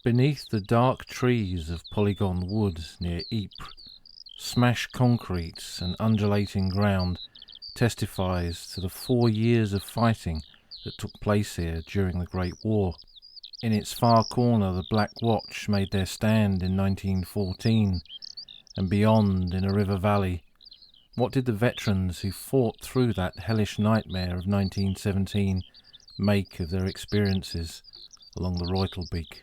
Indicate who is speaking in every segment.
Speaker 1: Beneath the dark trees of Polygon Wood near Ypres, smashed concrete and undulating ground testifies to the 4 years of fighting that took place here during the Great War. In its far corner, the Black Watch made their stand in 1914, and beyond, in a river valley, what did the veterans who fought through that hellish nightmare of 1917 make of their experiences along the Reutelbeek?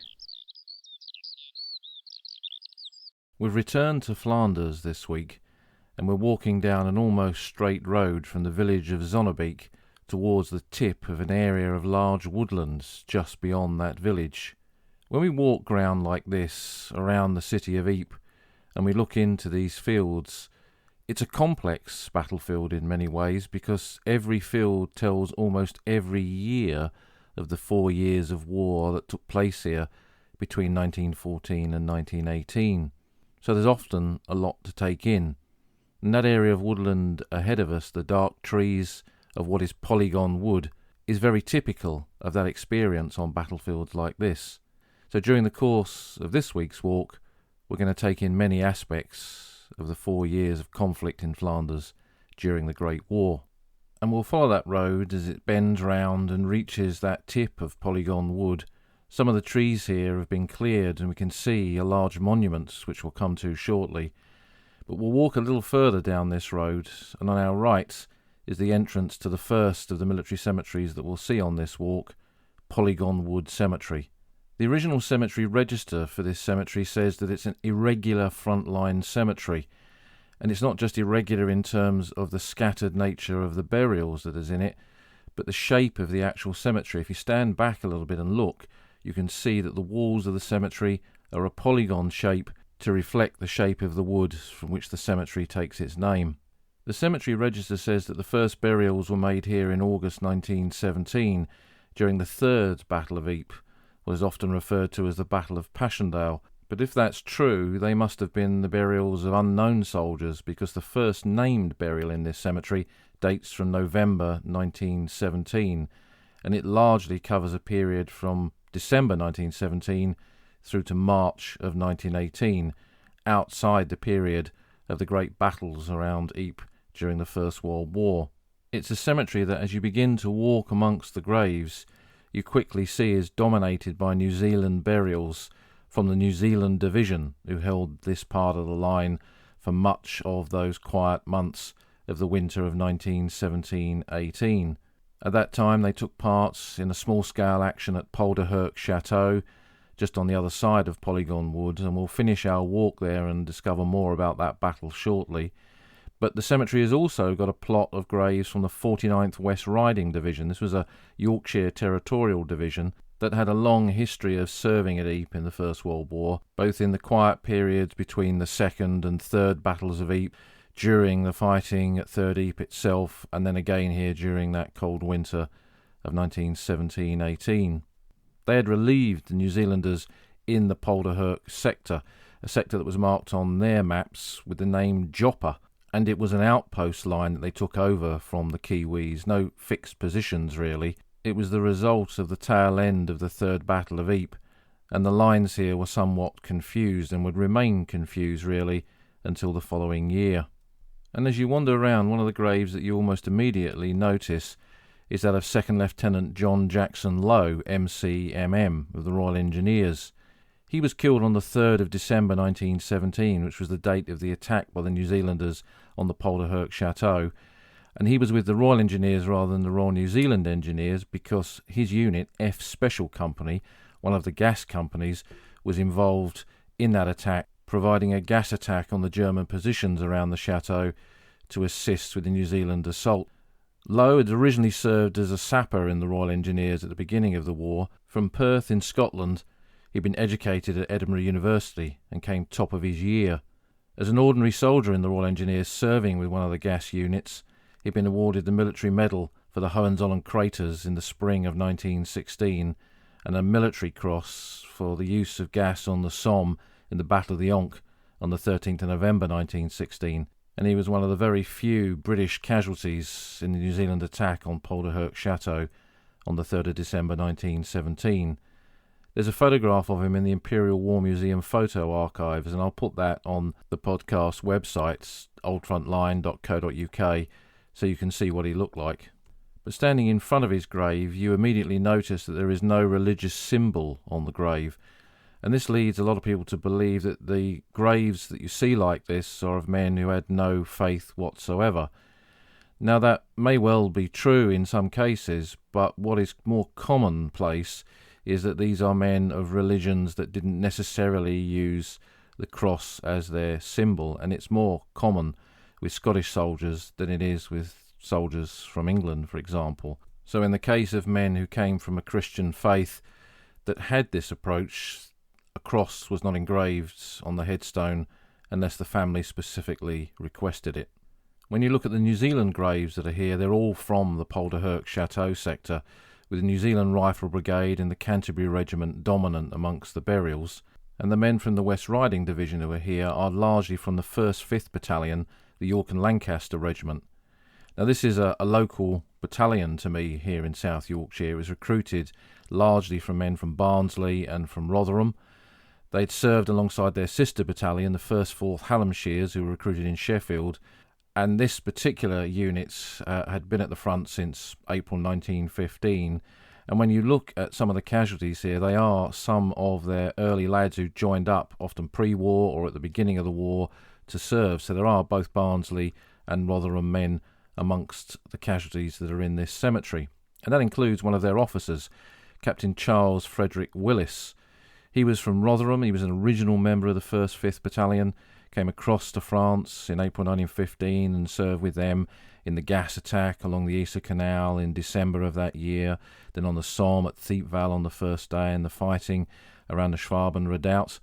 Speaker 1: We've returned to Flanders this week, and we're walking down an almost straight road from the village of Zonnebeek towards the tip of an area of large woodlands just beyond that village. When we walk ground like this around the city of Ypres and we look into these fields, it's a complex battlefield in many ways, because every field tells almost every year of the 4 years of war that took place here between 1914 and 1918. So there's often a lot to take in. And that area of woodland ahead of us, the dark trees of what is Polygon Wood, is very typical of that experience on battlefields like this. So during the course of this week's walk, we're going to take in many aspects of the 4 years of conflict in Flanders during the Great War. And we'll follow that road as it bends round and reaches that tip of Polygon Wood. Some of the trees here have been cleared and we can see a large monument, which we'll come to shortly. But we'll walk a little further down this road, and on our right is the entrance to the first of the military cemeteries that we'll see on this walk, Polygon Wood Cemetery. The original cemetery register for this cemetery says that it's an irregular frontline cemetery, and it's not just irregular in terms of the scattered nature of the burials that is in it, but the shape of the actual cemetery. If you stand back a little bit and look, you can see that the walls of the cemetery are a polygon shape to reflect the shape of the wood from which the cemetery takes its name. The cemetery register says that the first burials were made here in August 1917 during the Third Battle of Ypres, what is often referred to as the Battle of Passchendaele. But if that's true, they must have been the burials of unknown soldiers, because the first named burial in this cemetery dates from November 1917, and it largely covers a period from December 1917 through to March of 1918, outside the period of the great battles around Ypres during the First World War. It's a cemetery that, as you begin to walk amongst the graves, you quickly see is dominated by New Zealand burials from the New Zealand Division, who held this part of the line for much of those quiet months of the winter of 1917-18. At that time, they took part in a small-scale action at Polderhoek Chateau, just on the other side of Polygon Wood, and we'll finish our walk there and discover more about that battle shortly. But the cemetery has also got a plot of graves from the 49th West Riding Division. This was a Yorkshire territorial division that had a long history of serving at Ypres in the First World War, both in the quiet periods between the Second and Third Battles of Ypres, during the fighting at Third Ypres itself, and then again here during that cold winter of 1917-18. They had relieved the New Zealanders in the Polderhoek sector, a sector that was marked on their maps with the name Joppa, and it was an outpost line that they took over from the Kiwis. No fixed positions really. It was the result of the tail end of the Third Battle of Ypres, and the lines here were somewhat confused and would remain confused really until the following year. And as you wander around, one of the graves that you almost immediately notice is that of Second Lieutenant John Jackson Lowe, MCMM, of the Royal Engineers. He was killed on the 3rd of December 1917, which was the date of the attack by the New Zealanders on the Polderhoek Chateau, and he was with the Royal Engineers rather than the Royal New Zealand Engineers because his unit, F Special Company, one of the gas companies, was involved in that attack, providing a gas attack on the German positions around the chateau to assist with the New Zealand assault. Lowe had originally served as a sapper in the Royal Engineers at the beginning of the war. From Perth in Scotland, he'd been educated at Edinburgh University and came top of his year. As an ordinary soldier in the Royal Engineers serving with one of the gas units, he'd been awarded the Military Medal for the Hohenzollern craters in the spring of 1916 and a Military Cross for the use of gas on the Somme in the Battle of the Yonne on the 13th of November 1916, and he was one of the very few British casualties in the New Zealand attack on Polderhoek Chateau on the 3rd of December 1917. There's a photograph of him in the Imperial War Museum photo archives, and I'll put that on the podcast website, oldfrontline.co.uk, so you can see what he looked like. But standing in front of his grave, you immediately notice that there is no religious symbol on the grave, and this leads a lot of people to believe that the graves that you see like this are of men who had no faith whatsoever. Now, that may well be true in some cases, but what is more commonplace is that these are men of religions that didn't necessarily use the cross as their symbol, and it's more common with Scottish soldiers than it is with soldiers from England, for example. So in the case of men who came from a Christian faith that had this approach, a cross was not engraved on the headstone unless the family specifically requested it. When you look at the New Zealand graves that are here, they're all from the Polderhurst Chateau sector, with the New Zealand Rifle Brigade and the Canterbury Regiment dominant amongst the burials. And the men from the West Riding Division who are here are largely from the 1st 5th Battalion, the York and Lancaster Regiment. Now, this is a local battalion to me here in South Yorkshire. It was recruited largely from men from Barnsley and from Rotherham. They'd served alongside their sister battalion, the 1st 4th Hallamshires, who were recruited in Sheffield. And this particular unit had been at the front since April 1915. And when you look at some of the casualties here, they are some of their early lads who joined up, often pre-war or at the beginning of the war, to serve. So there are both Barnsley and Rotherham men amongst the casualties that are in this cemetery. And that includes one of their officers, Captain Charles Frederick Willis. He was from Rotherham. He was an original member of the 1st 5th Battalion, came across to France in April 1915 and served with them in the gas attack along the Ypres Canal in December of that year, then on the Somme at Thiepval on the first day, and the fighting around the Schwaben Redoubt.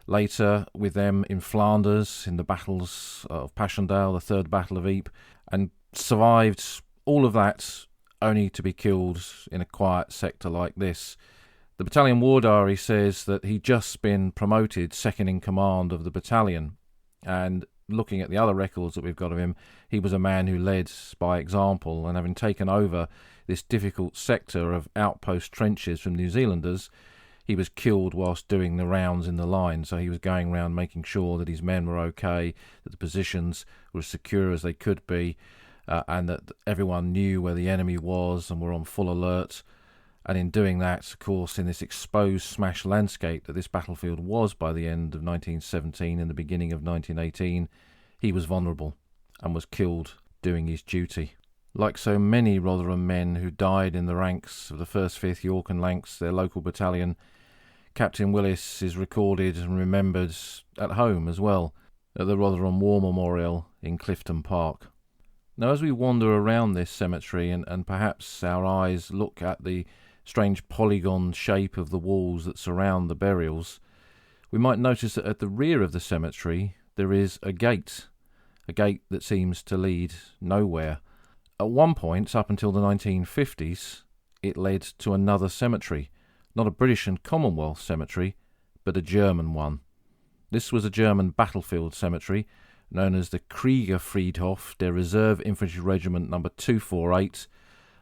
Speaker 1: Later with them in Flanders in the battles of Passchendaele, the 3rd Battle of Ypres, and survived all of that only to be killed in a quiet sector like this. The battalion war diary says that he'd just been promoted second in command of the battalion, and looking at the other records that we've got of him, he was a man who led by example, and having taken over this difficult sector of outpost trenches from New Zealanders, he was killed whilst doing the rounds in the line. So he was going around making sure that his men were okay, that the positions were as secure as they could be, and that everyone knew where the enemy was and were on full alert. And in doing that, of course, in this exposed, smashed landscape that this battlefield was by the end of 1917 and the beginning of 1918, he was vulnerable and was killed doing his duty. Like so many Rotherham men who died in the ranks of the 1st 5th York and Lancs, their local battalion, Captain Willis is recorded and remembered at home as well, at the Rotherham War Memorial in Clifton Park. Now, as we wander around this cemetery and perhaps our eyes look at the strange polygon shape of the walls that surround the burials, we might notice that at the rear of the cemetery there is a gate that seems to lead nowhere. At one point, up until the 1950s, it led to another cemetery, not a British and Commonwealth cemetery, but a German one. This was a German battlefield cemetery known as the Kriegerfriedhof der Reserve Infantry Regiment No. 248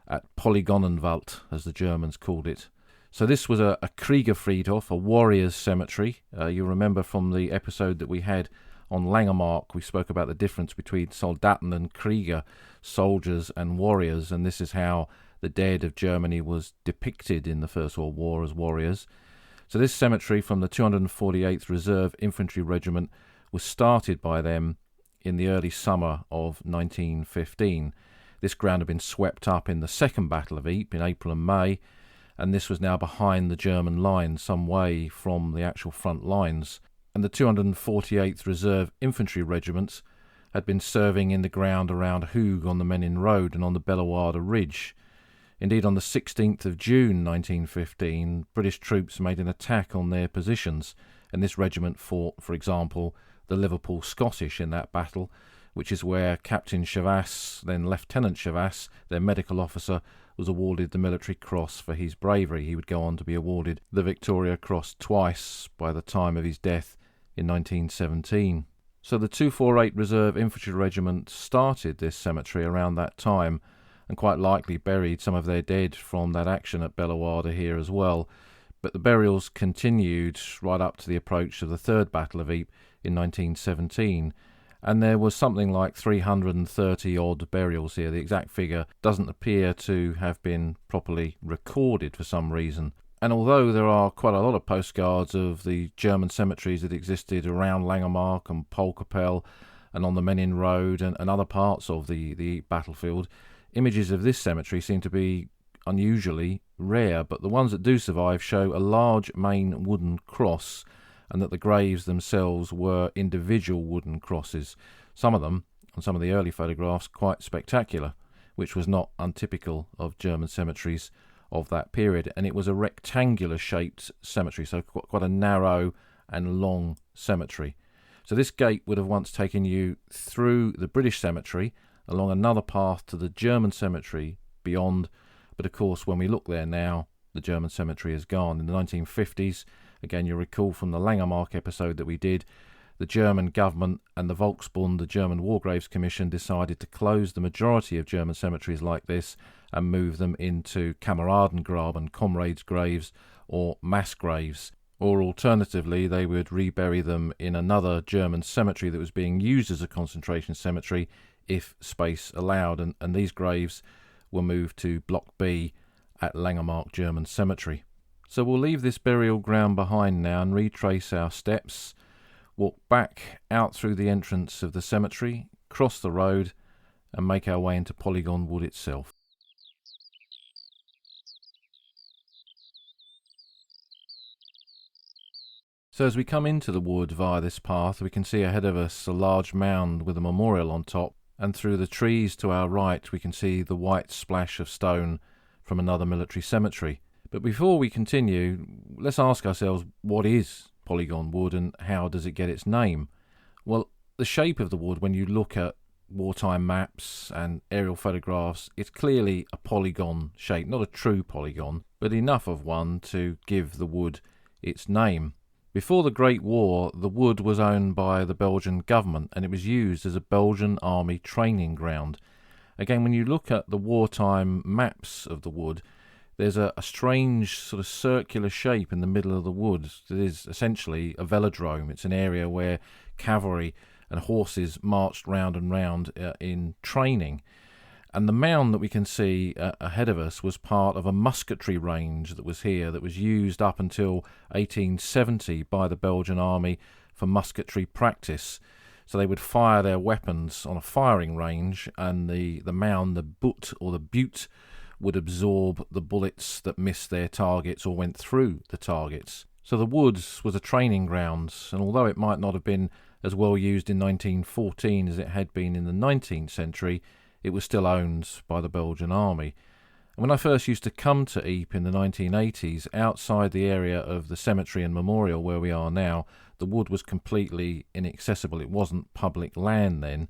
Speaker 1: at Polygon Wood, as the Germans called it. So this was a Kriegerfriedhof, a warriors' cemetery. You remember from the episode that we had on Langemark, we spoke about the difference between Soldaten and Krieger, soldiers and warriors, and this is how the dead of Germany was depicted in the First World War as warriors. So this cemetery from the 248th Reserve Infantry Regiment was started by them in the early summer of 1915. This ground had been swept up in the Second Battle of Ypres in April and May, and this was now behind the German lines, some way from the actual front lines. And the 248th Reserve Infantry Regiment had been serving in the ground around Hoog on the Menin Road and on the Bellewaerde Ridge. Indeed, on the 16th of June 1915, British troops made an attack on their positions, and this regiment fought, for example, the Liverpool Scottish in that battle, which is where Captain Chavasse, then Lieutenant Chavasse, their medical officer, was awarded the Military Cross for his bravery. He would go on to be awarded the Victoria Cross twice by the time of his death in 1917. So the 248 Reserve Infantry Regiment started this cemetery around that time, and quite likely buried some of their dead from that action at Bellewaerde here as well. But the burials continued right up to the approach of the Third Battle of Ypres in 1917, and there was something like 330 odd burials here. The exact figure doesn't appear to have been properly recorded for some reason. And although there are quite a lot of postcards of the German cemeteries that existed around Langemarck and Polkapelle and on the Menin Road and other parts of the battlefield, images of this cemetery seem to be unusually rare, but the ones that do survive show a large main wooden cross, and that the graves themselves were individual wooden crosses, some of them, on some of the early photographs, quite spectacular, which was not untypical of German cemeteries of that period. And it was a rectangular shaped cemetery, so quite a narrow and long cemetery. So this gate would have once taken you through the British cemetery, along another path to the German cemetery beyond. But of course, when we look there now, the German cemetery is gone. In the 1950s, again, you'll recall from the Langemarck episode that we did, the German government and the Volksbund, the German War Graves Commission, decided to close the majority of German cemeteries like this and move them into Kameradengraben, comrades' graves, or mass graves. Or alternatively, they would rebury them in another German cemetery that was being used as a concentration cemetery if space allowed. And these graves were moved to Block B at Langemarck German Cemetery. So we'll leave this burial ground behind now and retrace our steps, walk back out through the entrance of the cemetery, cross the road and make our way into Polygon Wood itself. So as we come into the wood via this path, we can see ahead of us a large mound with a memorial on top, and through the trees to our right we can see the white splash of stone from another military cemetery. But before we continue, let's ask ourselves, what is Polygon Wood and how does it get its name? Well, the shape of the wood, when you look at wartime maps and aerial photographs, it's clearly a polygon shape, not a true polygon, but enough of one to give the wood its name. Before the Great War, the wood was owned by the Belgian government and it was used as a Belgian army training ground. Again, when you look at the wartime maps of the wood, there's a strange sort of circular shape in the middle of the wood. It is essentially a velodrome. It's an area where cavalry and horses marched round and round in training. And the mound that we can see ahead of us was part of a musketry range that was here, that was used up until 1870 by the Belgian army for musketry practice. So they would fire their weapons on a firing range, and the mound, the butte or the butte, would absorb the bullets that missed their targets or went through the targets. So the woods was a training ground, and although it might not have been as well used in 1914 as it had been in the 19th century, it was still owned by the Belgian army. And when I first used to come to Ypres in the 1980s, outside the area of the cemetery and memorial where we are now, the wood was completely inaccessible. It wasn't public land then,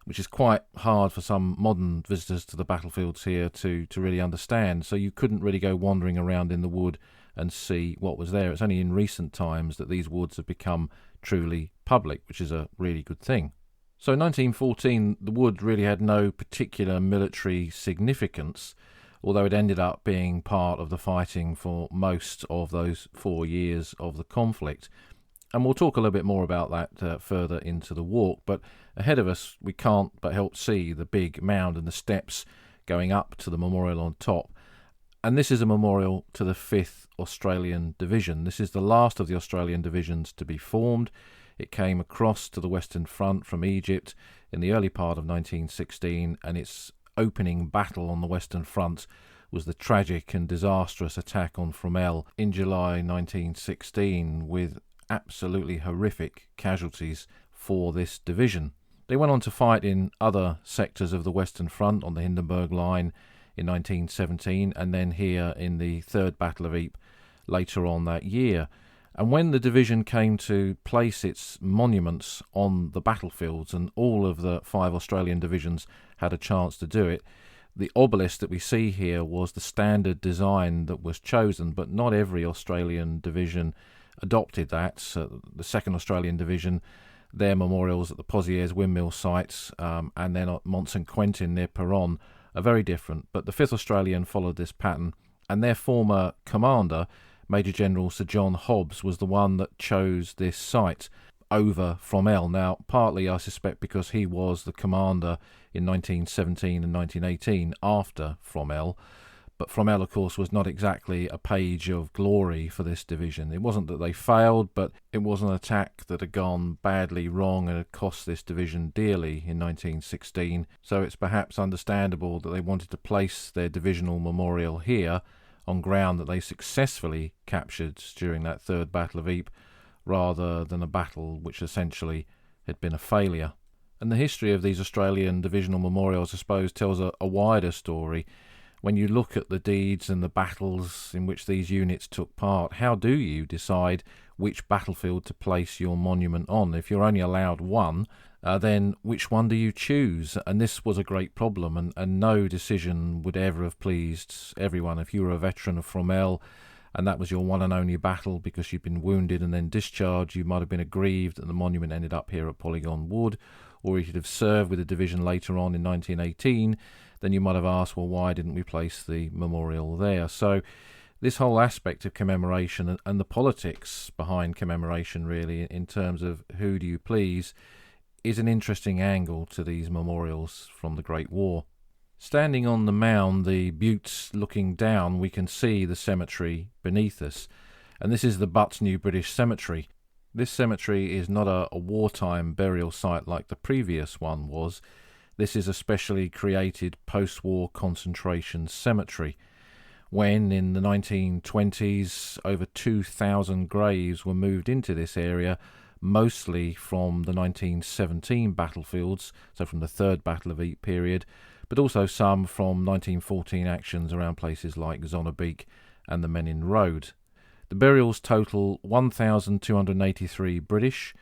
Speaker 1: which is quite hard for some modern visitors to the battlefields here to really understand. So you couldn't really go wandering around in the wood and see what was there. It's only in recent times that these woods have become truly public, which is a really good thing. So in 1914, the wood really had no particular military significance, although it ended up being part of the fighting for most of those 4 years of the conflict. And we'll talk a little bit more about that further into the walk. But ahead of us, we can't but help see the big mound and the steps going up to the memorial on top. And this is a memorial to the 5th Australian Division. This is the last of the Australian divisions to be formed. It came across to the Western Front from Egypt in the early part of 1916, and its opening battle on the Western Front was the tragic and disastrous attack on Fromelles in July 1916, with absolutely horrific casualties for this division. They went on to fight in other sectors of the Western Front on the Hindenburg Line in 1917, and then here in the Third Battle of Ypres later on that year. And when the division came to place its monuments on the battlefields, and all of the 5 Australian divisions had a chance to do it, the obelisk that we see here was the standard design that was chosen, but not every Australian division adopted that. So the 2nd Australian Division, their memorials at the Pozières windmill sites, and then at Mont St Quentin near Peronne, are very different. But the 5th Australian followed this pattern, and their former commander Major General Sir John Hobbs was the one that chose this site over Fromelles. Now, partly I suspect because he was the commander in 1917 and 1918 after Fromelles, but Fromelles, of course, was not exactly a page of glory for this division. It wasn't that they failed, but it was an attack that had gone badly wrong and had cost this division dearly in 1916, so it's perhaps understandable that they wanted to place their divisional memorial here on ground that they successfully captured during that Third Battle of Ypres, rather than a battle which essentially had been a failure. And the history of these Australian divisional memorials, I suppose, tells a wider story. When you look at the deeds and the battles in which these units took part, how do you decide which battlefield to place your monument on? If you're only allowed one, then which one do you choose? And this was a great problem, and no decision would ever have pleased everyone. If you were a veteran of Fromelles and that was your one and only battle because you'd been wounded and then discharged, you might have been aggrieved that the monument ended up here at Polygon Wood, or if you'd have served with the division later on in 1918, then you might have asked, well, why didn't we place the memorial there? So this whole aspect of commemoration and the politics behind commemoration, really, in terms of who do you please, is an interesting angle to these memorials from the Great War. Standing on the mound, the buttes looking down, we can see the cemetery beneath us. And this is the Butts New British Cemetery. This cemetery is not a wartime burial site like the previous one was. This is a specially created post-war concentration cemetery. When, in the 1920s, over 2,000 graves were moved into this area, mostly from the 1917 battlefields, so from the Third Battle of Ypres period, but also some from 1914 actions around places like Zonnebeek and the Menin Road. The burials total 1,283 British,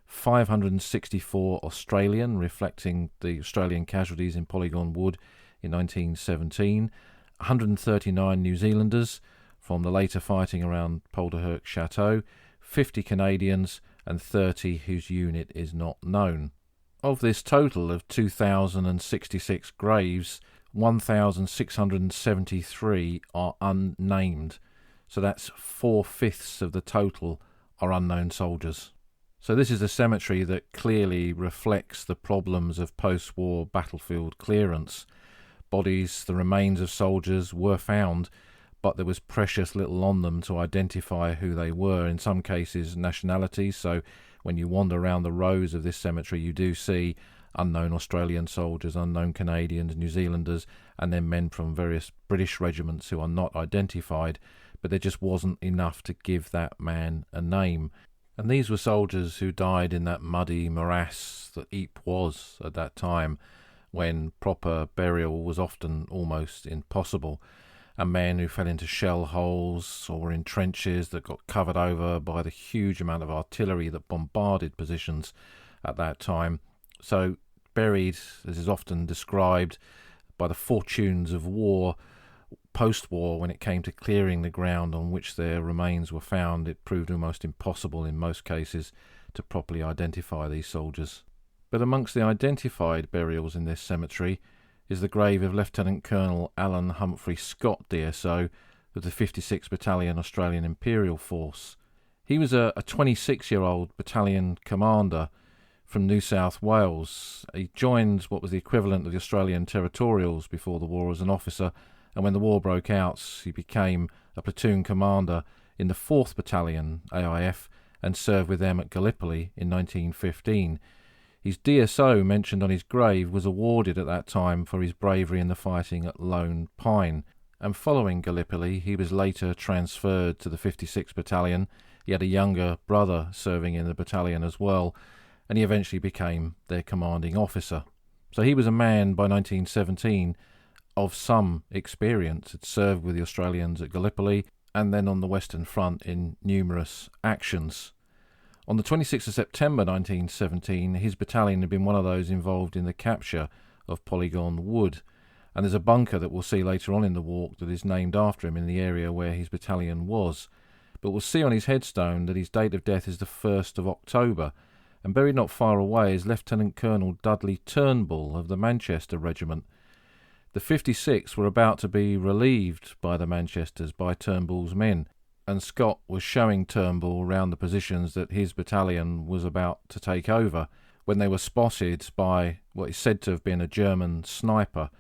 Speaker 1: 564 Australian, reflecting the Australian casualties in Polygon Wood in 1917, 139 New Zealanders from the later fighting around Polderherk Chateau, 50 Canadians, and 30 whose unit is not known. Of this total of 2,066 graves, 1,673 are unnamed. So that's 4/5 of the total are unknown soldiers. So this is a cemetery that clearly reflects the problems of post-war battlefield clearance. Bodies, the remains of soldiers, were found, but there was precious little on them to identify who they were. In some cases, nationalities. So when you wander around the rows of this cemetery, you do see unknown Australian soldiers, unknown Canadians, New Zealanders, and then men from various British regiments who are not identified. But there just wasn't enough to give that man a name. And these were soldiers who died in that muddy morass that Ypres was at that time, when proper burial was often almost impossible. And men who fell into shell holes or were in trenches that got covered over by the huge amount of artillery that bombarded positions at that time. So buried, as is often described, by the fortunes of war. Post-war, when it came to clearing the ground on which their remains were found, it proved almost impossible in most cases to properly identify these soldiers. But amongst the identified burials in this cemetery is the grave of Lieutenant Colonel Alan Humphrey Scott, DSO, of the 56th Battalion Australian Imperial Force. He was a 26-year-old battalion commander from New South Wales. He joined what was the equivalent of the Australian Territorials before the war as an officer, and when the war broke out, he became a platoon commander in the 4th Battalion AIF and served with them at Gallipoli in 1915. His DSO, mentioned on his grave, was awarded at that time for his bravery in the fighting at Lone Pine, and following Gallipoli he was later transferred to the 56th Battalion. He had a younger brother serving in the battalion as well, and he eventually became their commanding officer. So he was a man by 1917 of some experience, had served with the Australians at Gallipoli and then on the Western Front in numerous actions. On the 26th of September 1917, his battalion had been one of those involved in the capture of Polygon Wood, and there's a bunker that we'll see later on in the walk that is named after him in the area where his battalion was. But we'll see on his headstone that his date of death is the 1st of October, and buried not far away is Lieutenant Colonel Dudley Turnbull of the Manchester Regiment. The 56th were about to be relieved by the Manchesters by Turnbull's men. and Scott was showing Turnbull around the positions that his battalion was about to take over when they were spotted by what is said to have been a German sniper.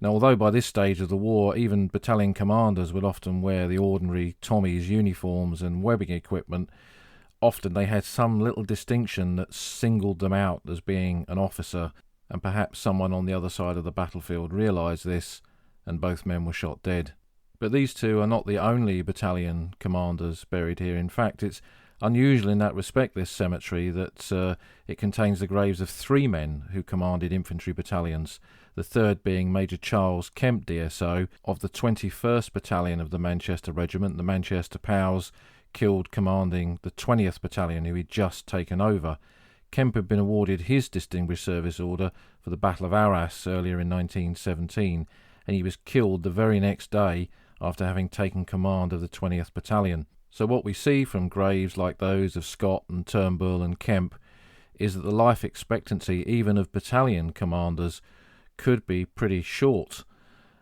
Speaker 1: Now, although by this stage of the war even battalion commanders would often wear the ordinary Tommy's uniforms and webbing equipment, often they had some little distinction that singled them out as being an officer, and perhaps someone on the other side of the battlefield realised this, and both men were shot dead. But these two are not the only battalion commanders buried here. In fact, it's unusual in that respect, this cemetery, that it contains the graves of 3 men who commanded infantry battalions, the third being Major Charles Kemp, DSO, of the 21st Battalion of the Manchester Regiment, the Manchester POWs, killed commanding the 20th Battalion, who he'd just taken over. Kemp had been awarded his Distinguished Service Order for the Battle of Arras earlier in 1917, and he was killed the very next day after having taken command of the 20th Battalion. So what we see from graves like those of Scott and Turnbull and Kemp is that the life expectancy even of battalion commanders could be pretty short,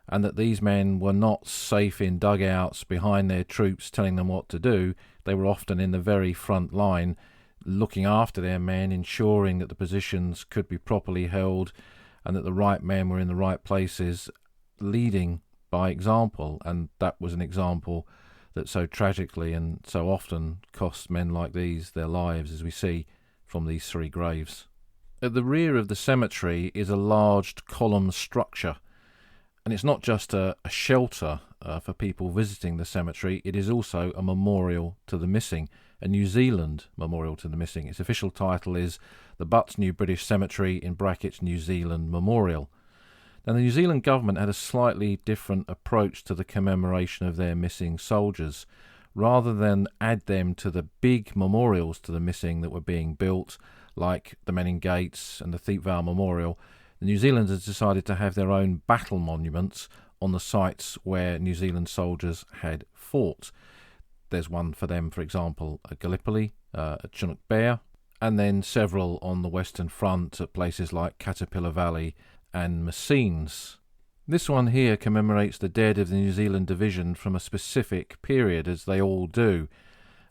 Speaker 1: and that these men were not safe in dugouts behind their troops telling them what to do. They were often in the very front line, looking after their men, ensuring that the positions could be properly held and that the right men were in the right places, leading by example. And that was an example that so tragically and so often cost men like these their lives, as we see from these 3 graves. At the rear of the cemetery is a large column structure, and it's not just a shelter for people visiting the cemetery, it is also a memorial to the missing, a New Zealand memorial to the missing. Its official title is the Butts New British Cemetery in brackets New Zealand Memorial. Now, the New Zealand government had a slightly different approach to the commemoration of their missing soldiers. Rather than add them to the big memorials to the missing that were being built, like the Men in Gates and the Thiepval Memorial, the New Zealanders decided to have their own battle monuments on the sites where New Zealand soldiers had fought. There's one for them, for example, at Gallipoli, at Chinook Bear, and then several on the Western Front at places like Caterpillar Valley and Messines. This one here commemorates the dead of the New Zealand Division from a specific period, as they all do,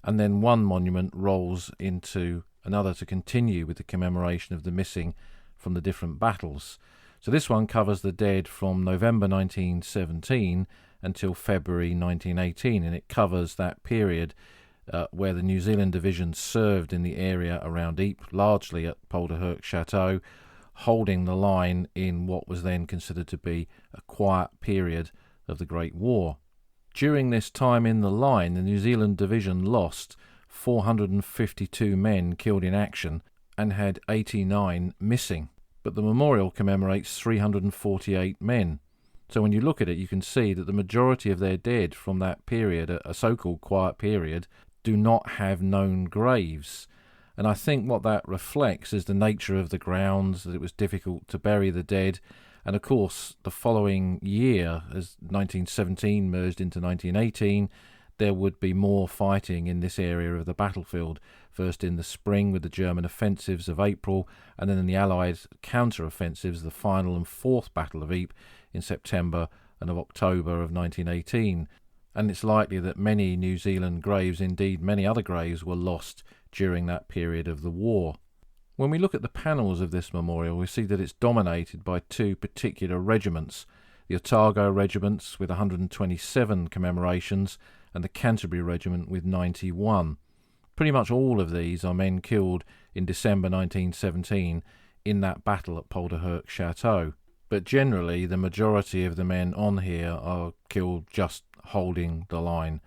Speaker 1: and then one monument rolls into another to continue with the commemoration of the missing from the different battles. So this one covers the dead from November 1917 until February 1918, and it covers that period where the New Zealand Division served in the area around Ypres, largely at Polderhoek Chateau, holding the line in what was then considered to be a quiet period of the Great War. During this time in the line, the New Zealand Division lost 452 men killed in action and had 89 missing. But the memorial commemorates 348 men. So when you look at it, you can see that the majority of their dead from that period, a so-called quiet period, do not have known graves. And I think what that reflects is the nature of the grounds, that it was difficult to bury the dead. And of course, the following year, as 1917 merged into 1918, there would be more fighting in this area of the battlefield, first in the spring with the German offensives of April, and then in the Allied counter-offensives, the final and 4th Battle of Ypres in September and of October of 1918. And it's likely that many New Zealand graves, indeed many other graves, were lost during that period of the war. When we look at the panels of this memorial, we see that it's dominated by 2 particular regiments, the Otago regiments with 127 commemorations and the Canterbury Regiment with 91. Pretty much all of these are men killed in December 1917 in that battle at Polderhoek Chateau. But generally, the majority of the men on here are killed just holding the line,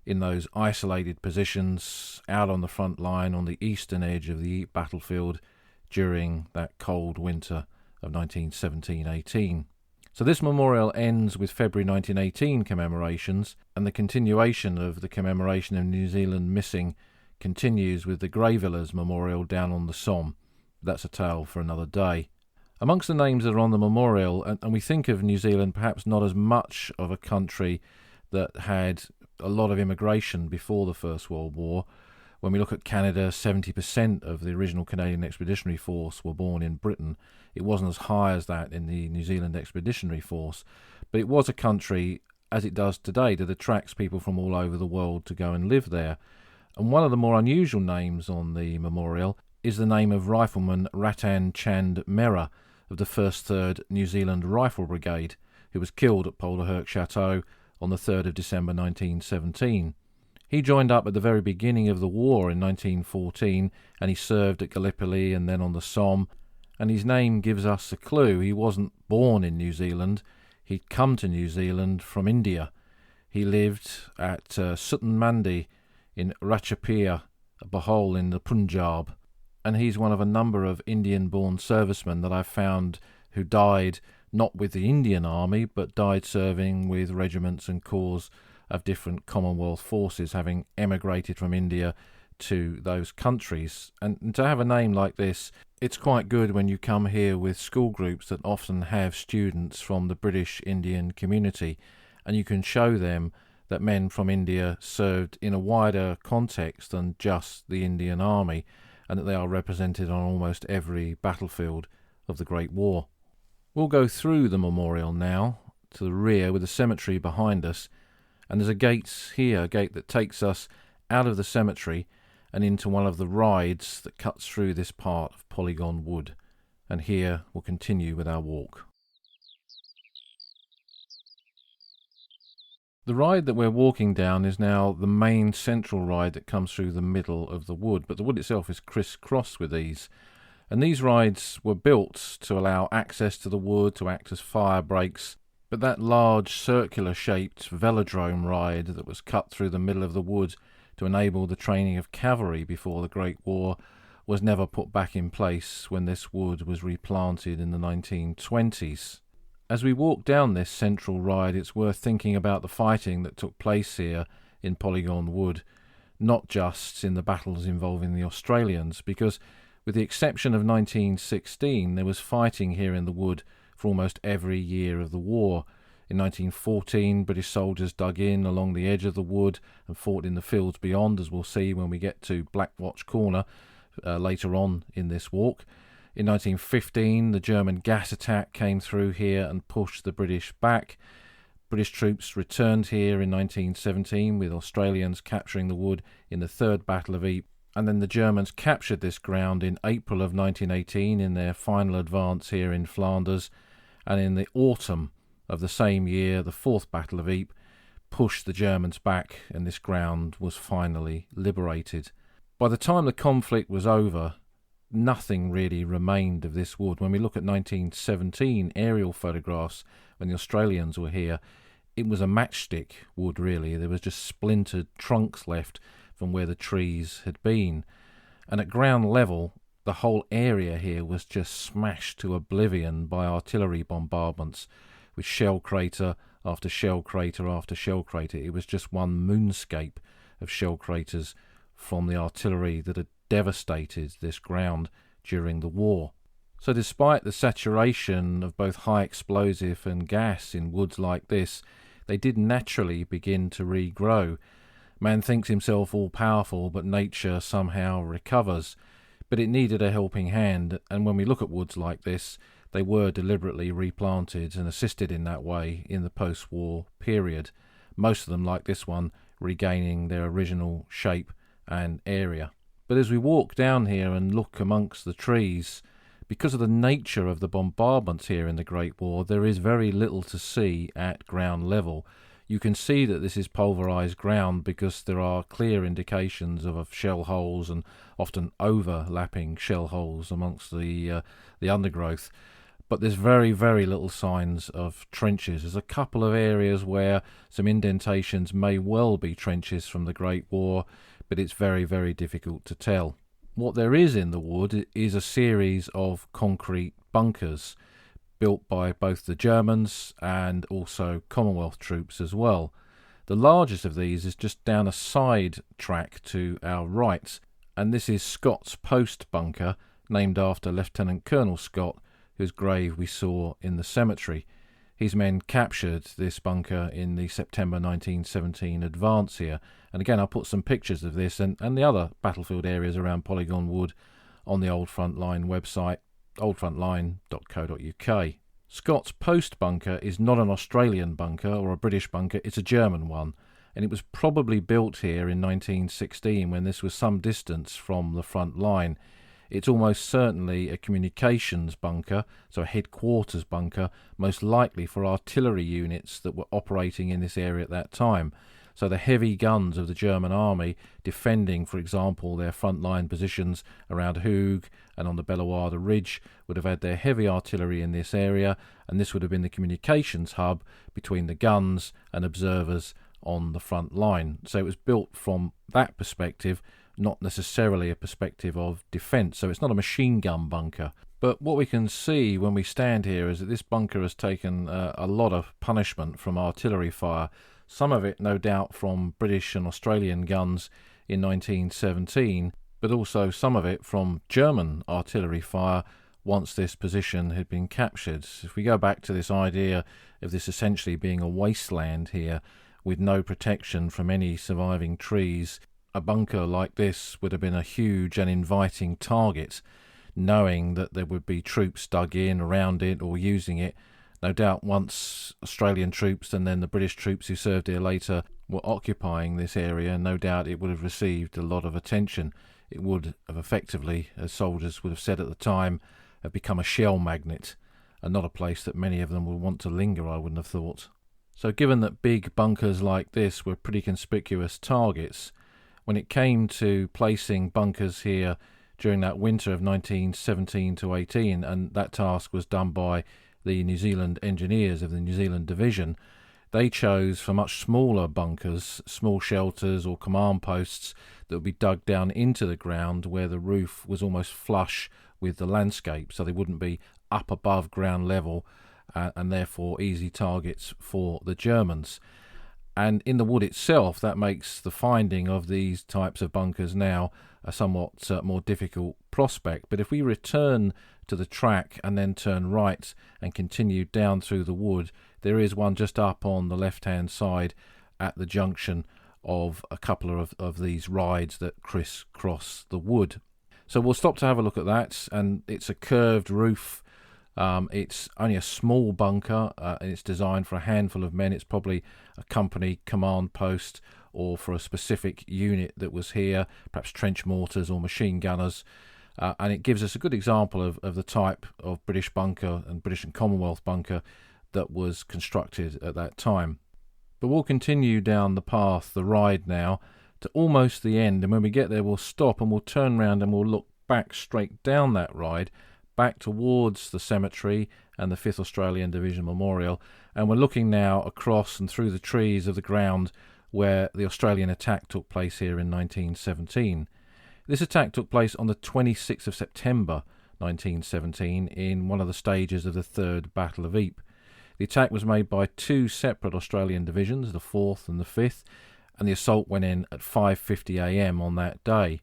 Speaker 1: in those isolated positions out on the front line on the eastern edge of the Ypres battlefield during that cold winter of 1917-18. So this memorial ends with February 1918 commemorations, and the continuation of the commemoration of New Zealand missing continues with the Greyvillas Memorial down on the Somme. That's a tale for another day. Amongst the names that are on the memorial, and we think of New Zealand perhaps not as much of a country that had a lot of immigration before the First World War. When we look at Canada, 70% of the original Canadian Expeditionary Force were born in Britain. It wasn't as high as that in the New Zealand Expeditionary Force, but it was a country as it does today, that attracts people from all over the world to go and live there. And one of the more unusual names on the memorial is the name of Rifleman Ratan Chand Mehra of the 1st 3rd New Zealand Rifle Brigade, who was killed at Polderhurst Chateau on the 3rd of December 1917. He joined up at the very beginning of the war in 1914, and he served at Gallipoli and then on the Somme, and his name gives us a clue. He wasn't born in New Zealand. He'd come to New Zealand from India. He lived at Sutton Mandi in Ratchapia, Bahol in the Punjab, and he's one of a number of Indian-born servicemen that I've found who died not with the Indian Army, but died serving with regiments and corps of different Commonwealth forces, having emigrated from India to those countries. And to have a name like this, it's quite good when you come here with school groups that often have students from the British Indian community, and you can show them that men from India served in a wider context than just the Indian Army, and that they are represented on almost every battlefield of the Great War. We'll go through the memorial now to the rear with the cemetery behind us, and there's a gate here, a gate that takes us out of the cemetery and into one of the rides that cuts through this part of Polygon Wood. And here we'll continue with our walk. The ride that we're walking down is now the main central ride that comes through the middle of the wood, but the wood itself is crisscrossed with these. And these rides were built to allow access to the wood, to act as fire breaks. But that large circular-shaped velodrome ride that was cut through the middle of the wood to enable the training of cavalry before the Great War was never put back in place when this wood was replanted in the 1920s. As we walk down this central ride, it's worth thinking about the fighting that took place here in Polygon Wood, not just in the battles involving the Australians, because with the exception of 1916, there was fighting here in the wood for almost every year of the war. In 1914, British soldiers dug in along the edge of the wood and fought in the fields beyond, as we'll see when we get to Black Watch Corner later on in this walk. In 1915, the German gas attack came through here and pushed the British back. British troops returned here in 1917, with Australians capturing the wood in the Third Battle of Ypres. And then the Germans captured this ground in April of 1918 in their final advance here in Flanders. And in the autumn of the same year, the Fourth Battle of Ypres pushed the Germans back, and this ground was finally liberated. By the time the conflict was over, nothing really remained of this wood. When we look at 1917 aerial photographs when the Australians were here, it was a matchstick wood really. There was just splintered trunks left from where the trees had been. And at ground level, the whole area here was just smashed to oblivion by artillery bombardments, with shell crater after shell crater after shell crater. It was just one moonscape of shell craters from the artillery that had devastated this ground during the war. So despite the saturation of both high explosive and gas in woods like this, they did naturally begin to regrow. Man thinks himself all-powerful, but nature somehow recovers. But it needed a helping hand, and when we look at woods like this, they were deliberately replanted and assisted in that way in the post-war period. Most of them, like this one, regaining their original shape and area. But as we walk down here and look amongst the trees, because of the nature of the bombardments here in the Great War, there is very little to see at ground level. You can see that this is pulverised ground because there are clear indications of shell holes and often overlapping shell holes amongst the undergrowth. But there's very, very little signs of trenches. There's a couple of areas where some indentations may well be trenches from the Great War, but it's very, very difficult to tell. What there is in the wood is a series of concrete bunkers built by both the Germans and also Commonwealth troops as well. The largest of these is just down a side track to our right, and this is Scott's Post bunker, named after Lieutenant Colonel Scott, whose grave we saw in the cemetery. His men captured this bunker in the September 1917 advance here. And again, I'll put some pictures of this and the other battlefield areas around Polygon Wood on the Old Front Line website, oldfrontline.co.uk. Scott's Post bunker is not an Australian bunker or a British bunker, it's a German one, and it was probably built here in 1916 when this was some distance from the front line. It's almost certainly a communications bunker, so a headquarters bunker, most likely for artillery units that were operating in this area at that time. So the heavy guns of the German army defending, for example, their front-line positions around Hooge and on the Bellewaerde Ridge would have had their heavy artillery in this area, and this would have been the communications hub between the guns and observers on the front line. So it was built from that perspective, not necessarily a perspective of defence. So it's not a machine gun bunker. But what we can see when we stand here is that this bunker has taken a lot of punishment from artillery fire. Some of it, no doubt, from British and Australian guns in 1917, but also some of it from German artillery fire once this position had been captured. If we go back to this idea of this essentially being a wasteland here, with no protection from any surviving trees, a bunker like this would have been a huge and inviting target, knowing that there would be troops dug in around it or using it. No doubt once Australian troops and then the British troops who served here later were occupying this area, no doubt it would have received a lot of attention. It would have effectively, as soldiers would have said at the time, have become a shell magnet, and not a place that many of them would want to linger, I wouldn't have thought. So given that big bunkers like this were pretty conspicuous targets, when it came to placing bunkers here during that winter of 1917 to 18, and that task was done by the New Zealand engineers of the New Zealand Division, they chose for much smaller bunkers, small shelters or command posts that would be dug down into the ground where the roof was almost flush with the landscape, so they wouldn't be up above ground level and therefore easy targets for the Germans. And in the wood itself, that makes the finding of these types of bunkers now a somewhat more difficult prospect. But if we return to the track and then turn right and continue down through the wood, there is one just up on the left-hand side at the junction of a couple of these rides that crisscross the wood. So we'll stop to have a look at that, and it's a curved roof. It's only a small bunker, and it's designed for a handful of men. It's probably a company command post or for a specific unit that was here, perhaps trench mortars or machine gunners. And it gives us a good example of the type of British bunker and British and Commonwealth bunker that was constructed at that time. But we'll continue down the path, the ride now, to almost the end. And when we get there, we'll stop and we'll turn round and we'll look back straight down that ride, back towards the cemetery and the 5th Australian Division Memorial. And we're looking now across and through the trees of the ground where the Australian attack took place here in 1917. This attack took place on the 26th of September 1917 in one of the stages of the Third Battle of Ypres. The attack was made by two separate Australian divisions, the 4th and the 5th, and the assault went in at 5:50 a.m. on that day.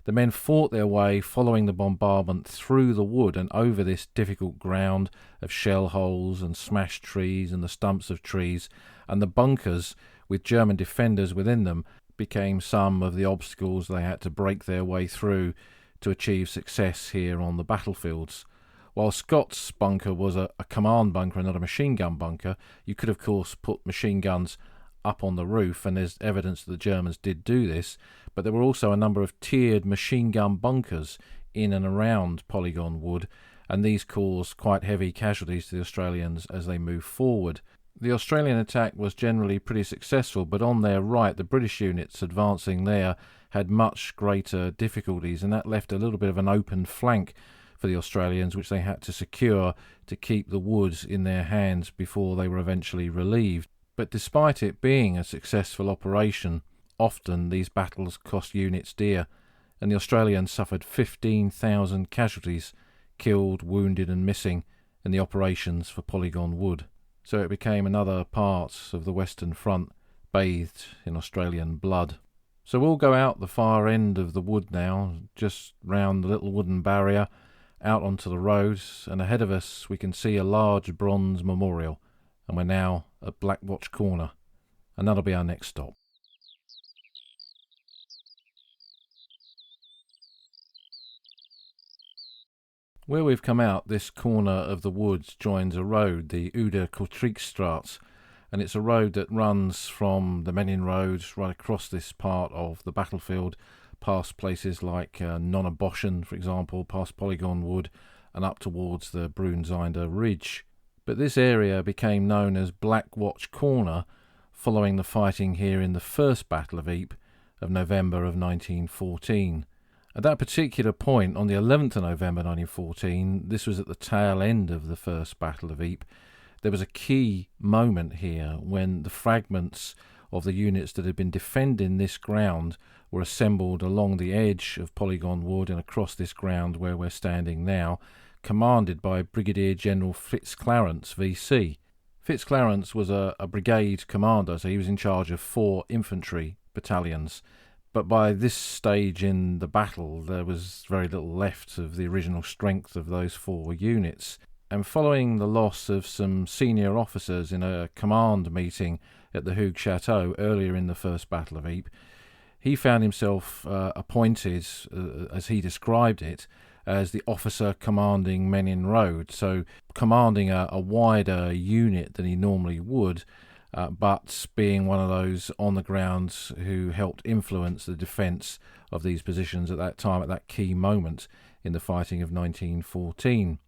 Speaker 1: The men fought their way following the bombardment through the wood and over this difficult ground of shell holes and smashed trees and the stumps of trees, and the bunkers with German defenders within them became some of the obstacles they had to break their way through to achieve success here on the battlefields. While Scott's bunker was a command bunker and not a machine gun bunker, you could of course put machine guns up on the roof, and there's evidence that the Germans did do this, but there were also a number of tiered machine gun bunkers in and around Polygon Wood, and these caused quite heavy casualties to the Australians as they moved forward. The Australian attack was generally pretty successful, but on their right, the British units advancing there had much greater difficulties, and that left a little bit of an open flank for the Australians, which they had to secure to keep the woods in their hands before they were eventually relieved. But despite it being a successful operation, often these battles cost units dear, and the Australians suffered 15,000 casualties, killed, wounded and missing, in the operations for Polygon Wood. So it became another part of the Western Front bathed in Australian blood. So we'll go out the far end of the wood now, just round the little wooden barrier, out onto the road, and ahead of us we can see a large bronze memorial, and we're now at Black Watch Corner, and that'll be our next stop. Where we've come out, this corner of the woods joins a road, the Oude Kortrijkstraat, and it's a road that runs from the Menin Road right across this part of the battlefield, past places like Nonneboschen, for example, past Polygon Wood, and up towards the Bruinzeinde Ridge. But this area became known as Black Watch Corner following the fighting here in the First Battle of Ypres of November of 1914. At that particular point, on the 11th of November 1914, this was at the tail end of the First Battle of Ypres, there was a key moment here when the fragments of the units that had been defending this ground were assembled along the edge of Polygon Wood and across this ground where we're standing now, commanded by Brigadier General Fitzclarence, VC. Fitzclarence was a brigade commander, so he was in charge of 4 infantry battalions. But by this stage in the battle, there was very little left of the original strength of those 4 units. And following the loss of some senior officers in a command meeting at the Hooge Chateau earlier in the First Battle of Ypres, he found himself appointed, as he described it, as the officer commanding Menin Road, so commanding a wider unit than he normally would, but being one of those on the ground who helped influence the defence of these positions at that time, at that key moment in the fighting of 1914.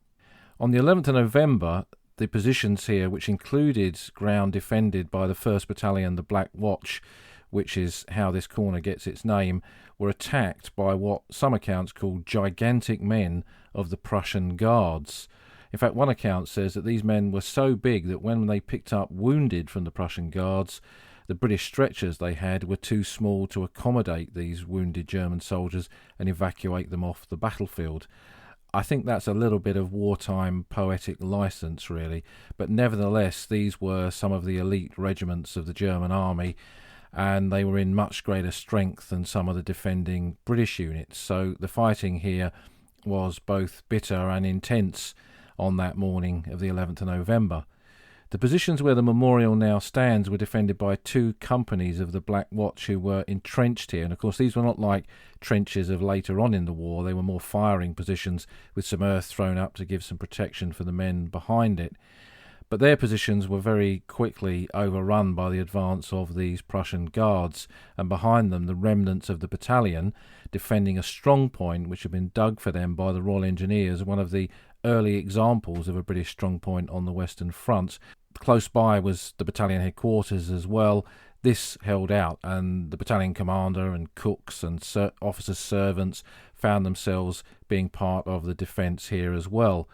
Speaker 1: On the 11th of November, the positions here, which included ground defended by the 1st Battalion, the Black Watch, which is how this corner gets its name, were attacked by what some accounts call gigantic men of the Prussian Guards. In fact, one account says that these men were so big that when they picked up wounded from the Prussian Guards, the British stretchers they had were too small to accommodate these wounded German soldiers and evacuate them off the battlefield. I think that's a little bit of wartime poetic license, really, but nevertheless, these were some of the elite regiments of the German army, and they were in much greater strength than some of the defending British units. So the fighting here was both bitter and intense on that morning of the 11th of November. The positions where the memorial now stands were defended by 2 companies of the Black Watch who were entrenched here. And of course, these were not like trenches of later on in the war. They were more firing positions with some earth thrown up to give some protection for the men behind it. But their positions were very quickly overrun by the advance of these Prussian Guards, and behind them the remnants of the battalion defending a strong point which had been dug for them by the Royal Engineers, one of the early examples of a British strong point on the Western Front. Close by was the battalion headquarters as well. This held out, and the battalion commander and cooks and officers' servants found themselves being part of the defence here as well.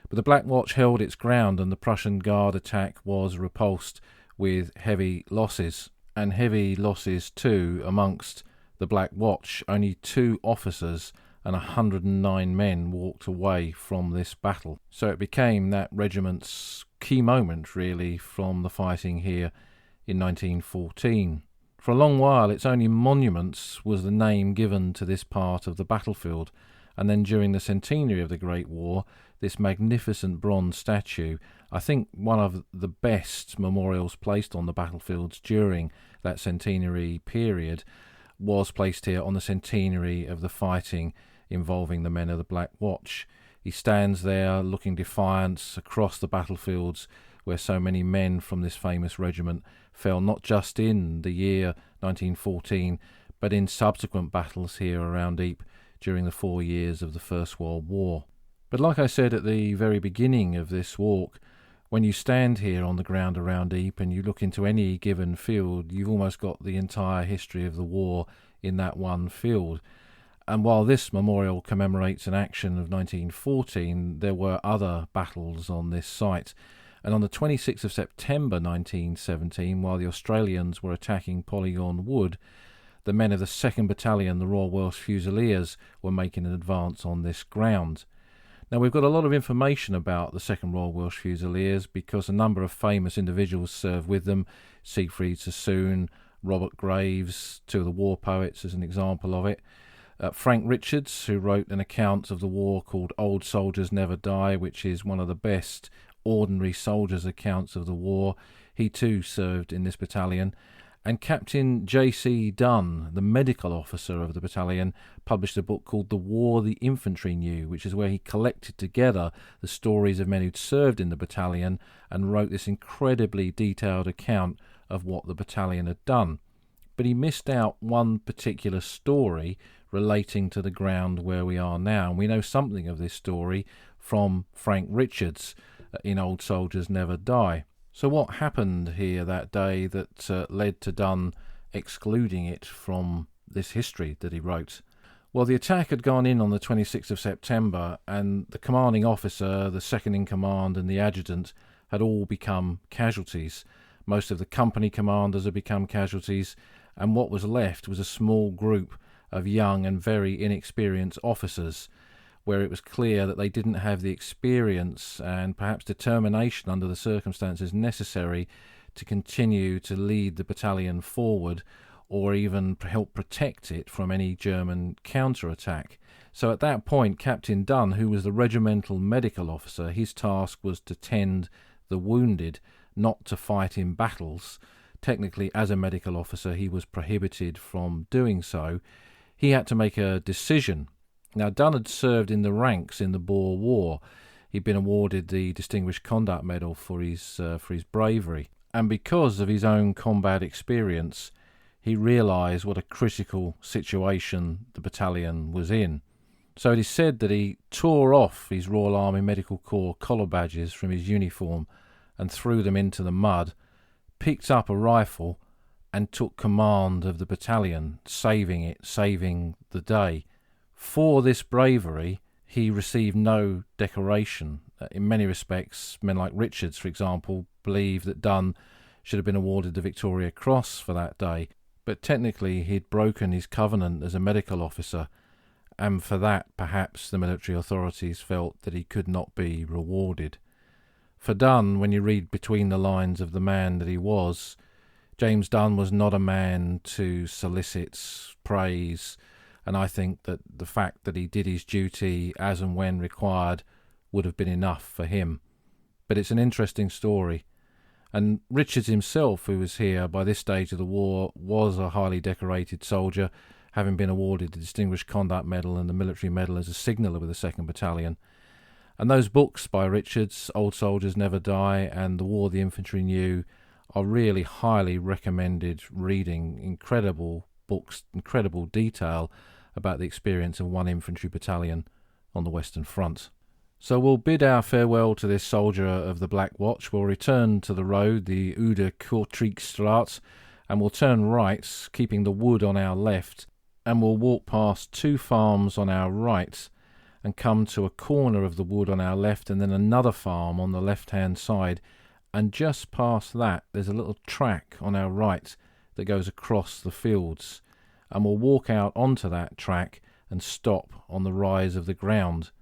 Speaker 1: But the Black Watch held its ground, and the Prussian Guard attack was repulsed with heavy losses. And heavy losses too amongst the Black Watch. Only 2 officers and 109 men walked away from this battle. So it became that regiment's key moment, really, from the fighting here in 1914. For a long while, its only monuments was the name given to this part of the battlefield, and then during the centenary of the Great War, this magnificent bronze statue, I think one of the best memorials placed on the battlefields during that centenary period, was placed here on the centenary of the fighting involving the men of the Black Watch. He stands there looking defiance across the battlefields where so many men from this famous regiment fell, not just in the year 1914, but in subsequent battles here around Ypres during the 4 years of the First World War. But like I said at the very beginning of this walk, when you stand here on the ground around Ypres and you look into any given field, you've almost got the entire history of the war in that one field. And while this memorial commemorates an action of 1914, there were other battles on this site. And on the 26th of September 1917, while the Australians were attacking Polygon Wood, the men of the 2nd Battalion, the Royal Welsh Fusiliers, were making an advance on this ground. Now, we've got a lot of information about the 2nd Royal Welsh Fusiliers because a number of famous individuals served with them. Siegfried Sassoon, Robert Graves, 2 of the war poets as an example of it. Frank Richards, who wrote an account of the war called Old Soldiers Never Die, which is one of the best ordinary soldiers' accounts of the war. He too served in this battalion. And Captain J.C. Dunn, the medical officer of the battalion, published a book called The War the Infantry Knew, which is where he collected together the stories of men who'd served in the battalion and wrote this incredibly detailed account of what the battalion had done. But he missed out one particular story relating to the ground where we are now. And we know something of this story from Frank Richards in Old Soldiers Never Die. So what happened here that day that led to Dunn excluding it from this history that he wrote? Well, the attack had gone in on the 26th of September, and the commanding officer, the second-in-command and the adjutant had all become casualties. Most of the company commanders had become casualties, and what was left was a small group of young and very inexperienced officers, where it was clear that they didn't have the experience and perhaps determination under the circumstances necessary to continue to lead the battalion forward or even help protect it from any German counterattack. So at that point, Captain Dunn, who was the regimental medical officer, his task was to tend the wounded, not to fight in battles. Technically, as a medical officer, he was prohibited from doing so. He had to make a decision. Now, Dunn had served in the ranks in the Boer War. He'd been awarded the Distinguished Conduct Medal for his bravery. And because of his own combat experience, he realised what a critical situation the battalion was in. So it is said that he tore off his Royal Army Medical Corps collar badges from his uniform and threw them into the mud, picked up a rifle and took command of the battalion, saving the day. For this bravery, he received no decoration. In many respects, men like Richards, for example, believe that Dunn should have been awarded the Victoria Cross for that day, but technically he'd broken his covenant as a medical officer, and for that perhaps the military authorities felt that he could not be rewarded. For Dunn, when you read between the lines of the man that he was, James Dunn was not a man to solicit praise, and I think that the fact that he did his duty as and when required would have been enough for him. But it's an interesting story. And Richards himself, who was here by this stage of the war, was a highly decorated soldier, having been awarded the Distinguished Conduct Medal and the Military Medal as a signaller with the 2nd Battalion. And those books by Richards, Old Soldiers Never Die and The War the Infantry Knew, are really highly recommended reading. Incredible books, incredible detail about the experience of one infantry battalion on the Western Front. So we'll bid our farewell to this soldier of the Black Watch. We'll return to the road, the Oude Kortrijkstraat, and we'll turn right, keeping the wood on our left, and we'll walk past 2 farms on our right and come to a corner of the wood on our left and then another farm on the left-hand side. And just past that, there's a little track on our right that goes across the fields. And we'll walk out onto that track and stop on the rise of the ground.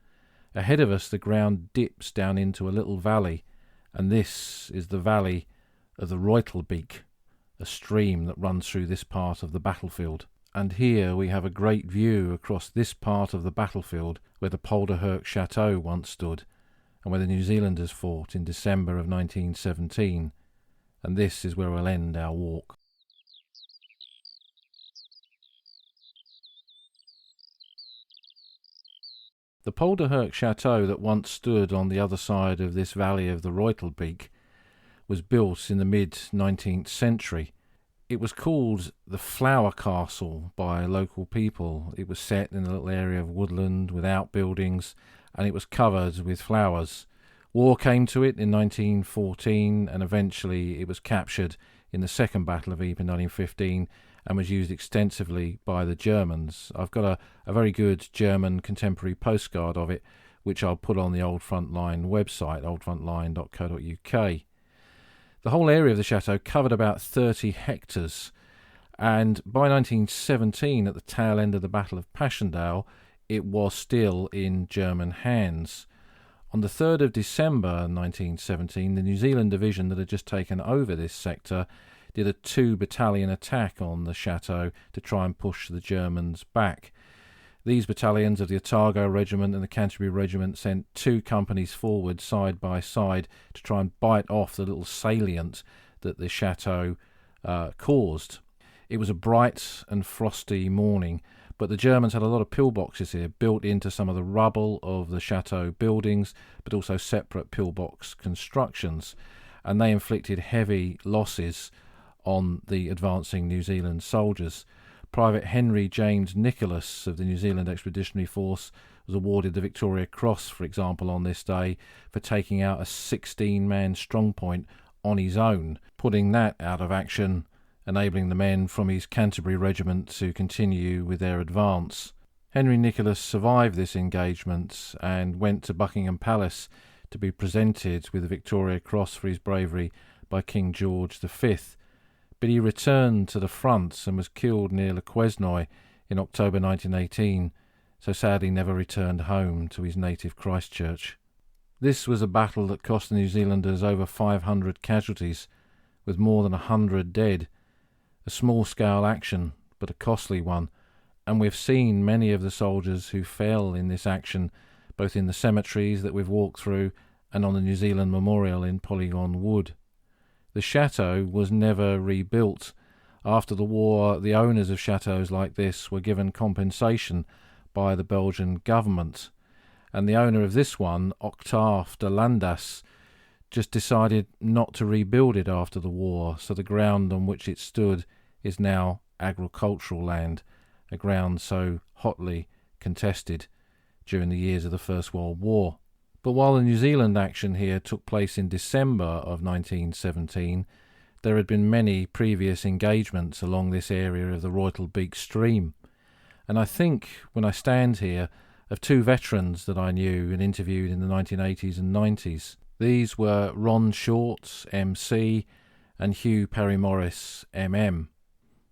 Speaker 1: Ahead of us, the ground dips down into a little valley, and this is the valley of the Reutelbeek, a stream that runs through this part of the battlefield. And here we have a great view across this part of the battlefield where the Polderherk Chateau once stood, and where the New Zealanders fought in December of 1917. And this is where we'll end our walk. The Polderherk Chateau that once stood on the other side of this valley of the Reutelbeek was built in the mid-19th century. It was called the Flower Castle by local people. It was set in a little area of woodland with outbuildings, and it was covered with flowers. War came to it in 1914, and eventually it was captured in the Second Battle of Ypres in 1915 and was used extensively by the Germans. I've got a very good German contemporary postcard of it, which I'll put on the Old Front Line website, oldfrontline.co.uk. The whole area of the chateau covered about 30 hectares, and by 1917, at the tail end of the Battle of Passchendaele, it was still in German hands. On the 3rd of December 1917, the New Zealand division that had just taken over this sector did a 2-battalion attack on the chateau to try and push the Germans back. These battalions of the Otago Regiment and the Canterbury Regiment sent 2 companies forward side by side to try and bite off the little salient that the chateau caused. It was a bright and frosty morning, but the Germans had a lot of pillboxes here built into some of the rubble of the chateau buildings, but also separate pillbox constructions, and they inflicted heavy losses on the advancing New Zealand soldiers. Private Henry James Nicholas of the New Zealand Expeditionary Force was awarded the Victoria Cross, for example, on this day for taking out a 16-man strongpoint on his own, putting that out of action, enabling the men from his Canterbury regiment to continue with their advance. Henry Nicholas survived this engagement and went to Buckingham Palace to be presented with the Victoria Cross for his bravery by King George V. But he returned to the front and was killed near Le Quesnoy in October 1918, so sadly never returned home to his native Christchurch. This was a battle that cost the New Zealanders over 500 casualties, with more than 100 dead. A small-scale action, but a costly one, and we've seen many of the soldiers who fell in this action, both in the cemeteries that we've walked through and on the New Zealand Memorial in Polygon Wood. The chateau was never rebuilt. After the war, the owners of chateaux like this were given compensation by the Belgian government, and the owner of this one, Octave de Landas, just decided not to rebuild it after the war, so the ground on which it stood is now agricultural land, a ground so hotly contested during the years of the First World War. But while the New Zealand action here took place in December of 1917, there had been many previous engagements along this area of the Reutelbeek stream. And I think, when I stand here, of two veterans that I knew and interviewed in the 1980s and 90s. These were Ron Short, MC, and Hugh Parry-Morris, MM.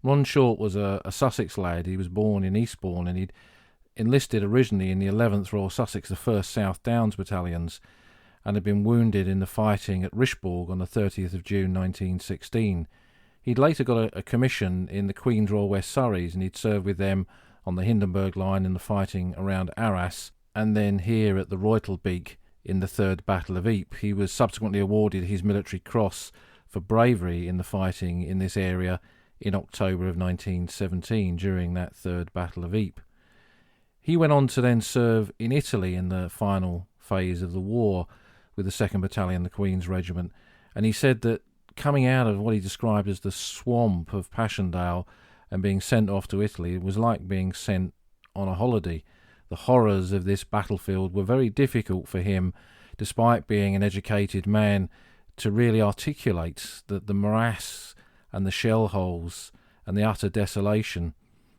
Speaker 1: Ron Short was a Sussex lad. He was born in Eastbourne, and he'd enlisted originally in the 11th Royal Sussex, the 1st South Downs Battalions, and had been wounded in the fighting at Richborg on the 30th of June 1916. He'd later got a commission in the Queen's Royal West Surreys, and he'd served with them on the Hindenburg Line in the fighting around Arras, and then here at the Reutelbeek in the Third Battle of Ypres. He was subsequently awarded his military cross for bravery in the fighting in this area in October of 1917 during that Third Battle of Ypres. He went on to then serve in Italy in the final phase of the war with the 2nd Battalion, the Queen's Regiment, and he said that coming out of what he described as the swamp of Passchendaele and being sent off to Italy, it was like being sent on a holiday. The horrors of this battlefield were very difficult for him, despite being an educated man, to really articulate the morass and the shell holes and the utter desolation.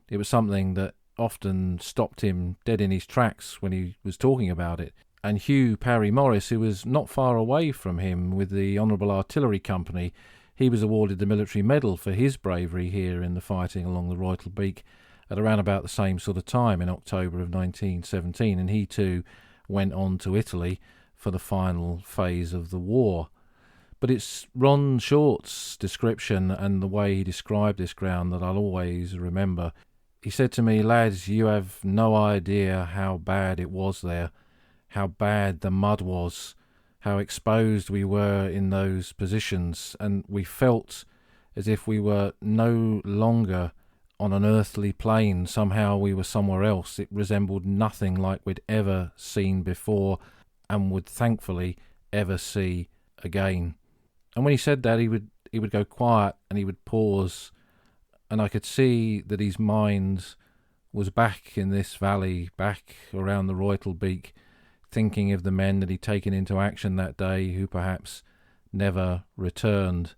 Speaker 1: It was something that often stopped him dead in his tracks when he was talking about it. And Hugh Parry-Morris, who was not far away from him with the Honourable Artillery Company, he was awarded the military medal for his bravery here in the fighting along the Reutelbeek at around about the same sort of time in October of 1917, and he too went on to Italy for the final phase of the war. But it's Ron Short's description and the way he described this ground that I'll always remember. He said to me, "Lads, you have no idea how bad it was there, how bad the mud was, how exposed we were in those positions, and we felt as if we were no longer on an earthly plane. Somehow we were somewhere else. It resembled nothing like we'd ever seen before and would thankfully ever see again." And when he said that, he would go quiet and he would pause, and I could see that his mind was back in this valley, back around the Reutelbeek, thinking of the men that he'd taken into action that day who perhaps never returned.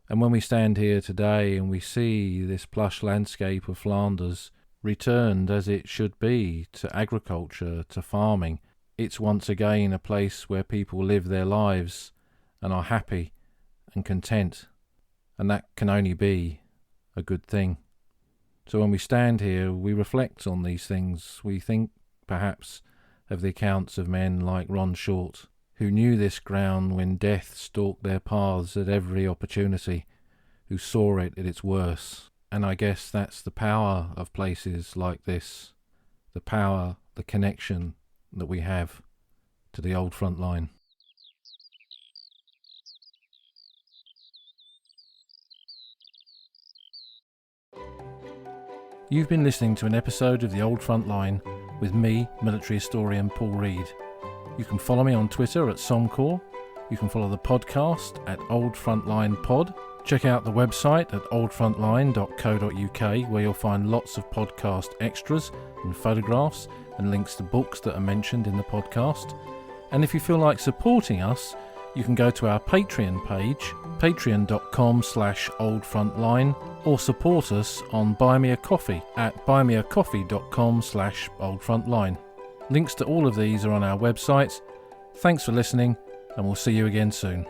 Speaker 1: And when we stand here today and we see this plush landscape of Flanders returned as it should be to agriculture, to farming, it's once again a place where people live their lives and are happy and content, and that can only be a good thing. So when we stand here, we reflect on these things. We think, perhaps, of the accounts of men like Ron Short, who knew this ground when death stalked their paths at every opportunity, who saw it at its worst. And I guess that's the power of places like this, the power, the connection that we have to the old front line. You've been listening to an episode of The Old Front Line with me, military historian Paul Reed. You can follow me on Twitter at Somcor. You can follow the podcast at Old Frontline Pod. Check out the website at oldfrontline.co.uk, where you'll find lots of podcast extras and photographs and links to books that are mentioned in the podcast. And if you feel like supporting us, you can go to our Patreon page, patreon.com/oldfrontline, or support us on Buy Me a Coffee at buymeacoffee.com/oldfrontline. Links to all of these are on our website. Thanks for listening, and we'll see you again soon.